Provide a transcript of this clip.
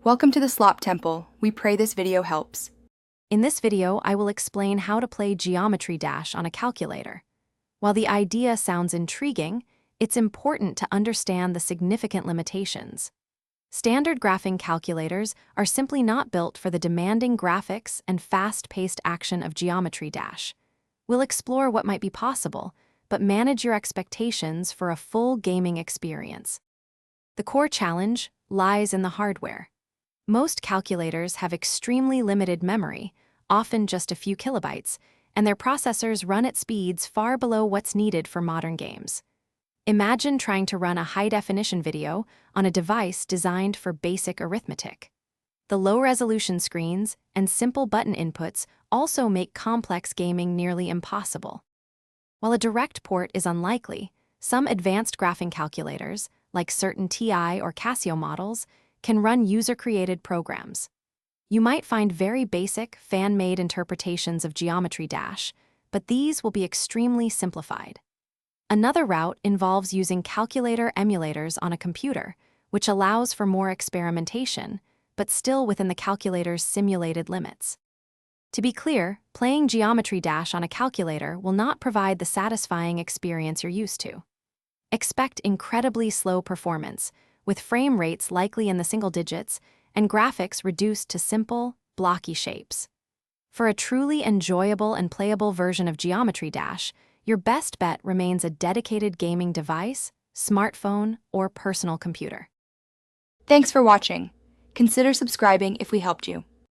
Welcome to the Slop Temple. We pray this video helps. In this video, I will explain how to play Geometry Dash on a calculator. While the idea sounds intriguing, it's important to understand the significant limitations. Standard graphing calculators are simply not built for the demanding graphics and fast-paced action of Geometry Dash. We'll explore what might be possible, but manage your expectations for a full gaming experience. The core challenge lies in the hardware. Most calculators have extremely limited memory, often just a few kilobytes, and their processors run at speeds far below what's needed for modern games. Imagine trying to run a high-definition video on a device designed for basic arithmetic. The low-resolution screens and simple button inputs also make complex gaming nearly impossible. While a direct port is unlikely, some advanced graphing calculators, like certain TI or Casio models, can run user-created programs. You might find very basic, fan-made interpretations of Geometry Dash, but these will be extremely simplified. Another route involves using calculator emulators on a computer, which allows for more experimentation, but still within the calculator's simulated limits. To be clear, playing Geometry Dash on a calculator will not provide the satisfying experience you're used to. Expect incredibly slow performance, with frame rates likely in the single digits and graphics reduced to simple, blocky shapes. For a truly enjoyable and playable version of Geometry Dash, your best bet remains a dedicated gaming device, smartphone, or personal computer. Thanks for watching. Consider subscribing if we helped you.